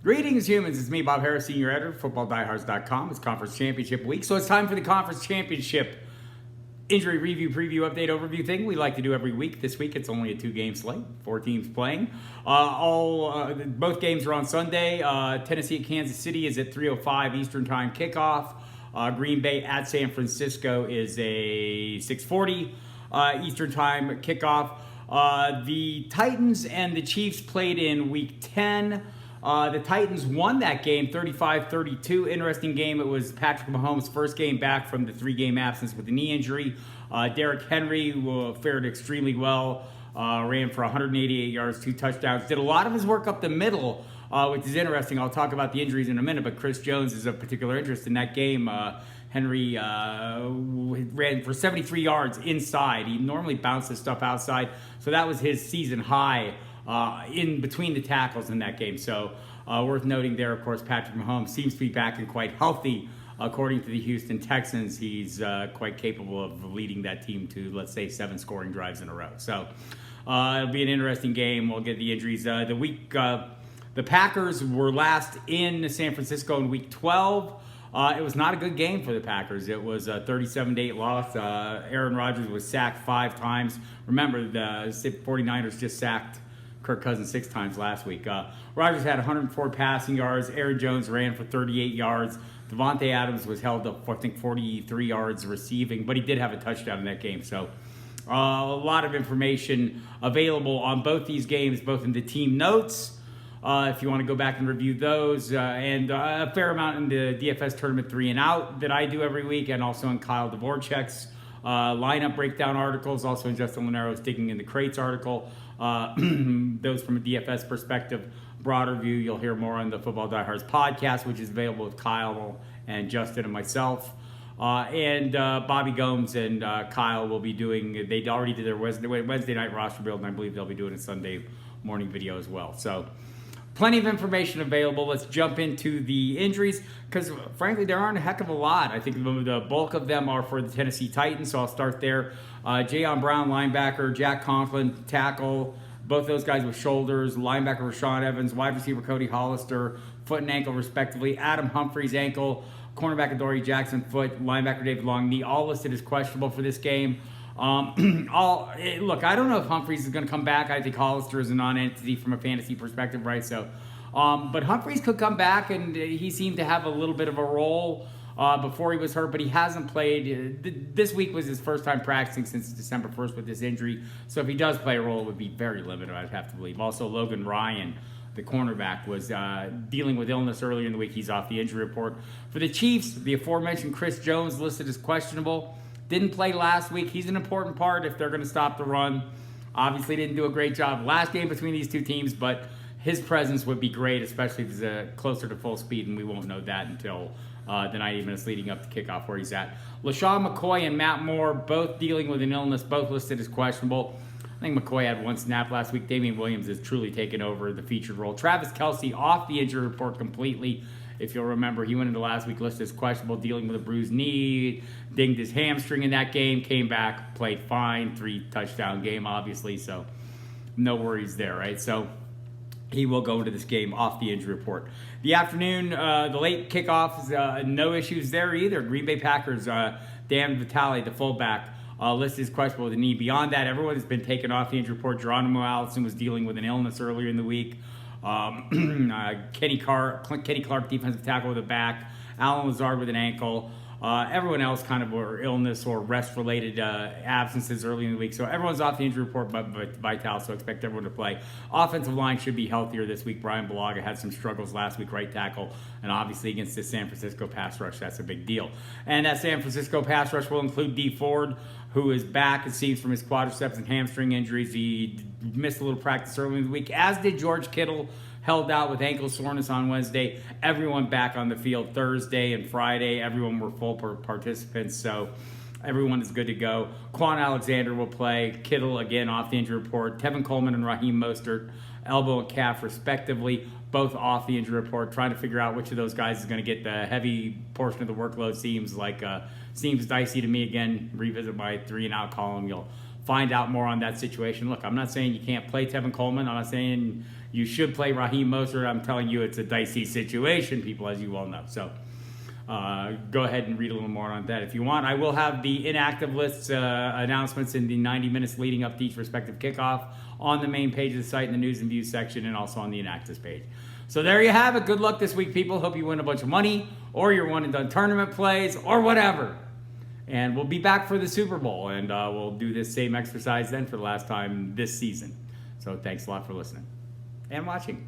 Greetings, humans. It's me, Bob Harris, Senior Editor, FootballDiehards.com. It's Conference Championship Week, so it's time for the Conference Championship injury review, preview, update, overview thing we like to do every week. This week, it's only a two-game slate, 4 teams playing. Both games are on Sunday. Tennessee at Kansas City is at 3:05 Eastern Time kickoff. Green Bay at San Francisco is a 6:40 Eastern Time kickoff. The Titans and the Chiefs played in Week 10. The Titans won that game 35-32. Interesting game. It was Patrick Mahomes' first game back from the 3-game absence with a knee injury. Derrick Henry fared extremely well. Ran for 188 yards, 2 touchdowns. Did a lot of his work up the middle, which is interesting. I'll talk about the injuries in a minute, but Chris Jones is of particular interest in that game. Henry ran for 73 yards inside. He normally bounces stuff outside, so that was his season high in between the tackles in that game. So worth noting there, of course, Patrick Mahomes seems to be back and quite healthy. According to the Houston Texans, he's quite capable of leading that team to, let's say, 7 scoring drives in a row. So it'll be an interesting game. We'll get the injuries. The Packers were last in San Francisco in Week 12. It was not a good game for the Packers. It was a 37-8 loss. Aaron Rodgers was sacked 5 times. Remember, the 49ers just sacked Kirk Cousins 6 times last week. Rodgers had 104 passing yards. Aaron Jones ran for 38 yards. Devontae Adams was held up for, I think, 43 yards receiving, but he did have a touchdown in that game. So a lot of information available on both these games, both in the team notes, if you want to go back and review those, and a fair amount in the DFS Tournament 3 and Out that I do every week, and also in Kyle Dvorak's lineup breakdown articles, also in Justin Lenero's Digging in the Crates article. Those from a DFS perspective. Broader view, you'll hear more on the Football Diehards podcast, which is available with Kyle and Justin and myself. And Bobby Gomes and Kyle will be doing, they already did their Wednesday night roster build, and I believe they'll be doing a Sunday morning video as well. So plenty of information available. Let's jump into the injuries because, frankly, there aren't a heck of a lot. I think the bulk of them are for the Tennessee Titans, so I'll start there. Jayon Brown, linebacker, Jack Conklin, tackle, both those guys with shoulders, linebacker Rashaan Evans, wide receiver Cody Hollister, foot and ankle respectively, Adam Humphries, ankle, cornerback Adoree Jackson, foot, linebacker David Long, knee, all listed as questionable for this game. Look, I don't know if Humphries is going to come back. I think Hollister is a non-entity from a fantasy perspective, right? So, but Humphries could come back, and he seemed to have a little bit of a role before he was hurt, but he hasn't played. This week was his first time practicing since December 1st with this injury. So if he does play a role, it would be very limited, I'd have to believe. Also, Logan Ryan, the cornerback, was dealing with illness earlier in the week. He's off the injury report. For the Chiefs, the aforementioned Chris Jones listed as questionable. Didn't play last week. He's an important part if they're going to stop the run. Obviously didn't do a great job last game between these two teams, but his presence would be great, especially if he's closer to full speed, and we won't know that until the 90 minutes leading up to kickoff where he's at. LaShawn McCoy and Matt Moore, both dealing with an illness, both listed as questionable. I think McCoy had 1 snap last week. Damian Williams has truly taken over the featured role. Travis Kelce off the injury report completely. If you'll remember, he went into last week listed as questionable, dealing with a bruised knee, dinged his hamstring in that game, came back, played fine, 3-touchdown game, obviously, so no worries there, right? So he will go into this game off the injury report. The afternoon, the late kickoff, no issues there either. Green Bay Packers, Dan Vitale, the fullback, listed as questionable with a knee. Beyond that, everyone has been taken off the injury report. Geronimo Allison was dealing with an illness earlier in the week. Kenny Clark, defensive tackle with a back. Alan Lazard with an ankle. Everyone else kind of were illness or rest-related absences early in the week. So everyone's off the injury report but Vital, so expect everyone to play. Offensive line should be healthier this week. Brian Bulaga had some struggles last week, right tackle, and obviously against the San Francisco pass rush, that's a big deal. And that San Francisco pass rush will include Dee Ford, who is back, it seems, from his quadriceps and hamstring injuries. He missed a little practice early in the week, as did George Kittle, held out with ankle soreness on Wednesday. Everyone back on the field Thursday and Friday. Everyone were full participants, so everyone is good to go. Quan Alexander will play. Kittle, again, off the injury report. Tevin Coleman and Raheem Mostert, elbow and calf respectively, both off the injury report. Trying to figure out which of those guys is going to get the heavy portion of the workload. Seems dicey to me. Again, revisit my 3 and out column. You'll find out more on that situation. Look, I'm not saying you can't play Tevin Coleman. I'm not saying You should play Raheem Mostert. I'm telling you, it's a dicey situation, people, as you well know. So go ahead and read a little more on that if you want. I will have the inactive lists announcements in the 90 minutes leading up to each respective kickoff on the main page of the site in the news and views section, and also on the inactives page. So there you have it. Good luck this week, people. Hope you win a bunch of money, or you're one and done tournament plays, or whatever. And we'll be back for the Super Bowl, and we'll do this same exercise then for the last time this season. So thanks a lot for listening and watching.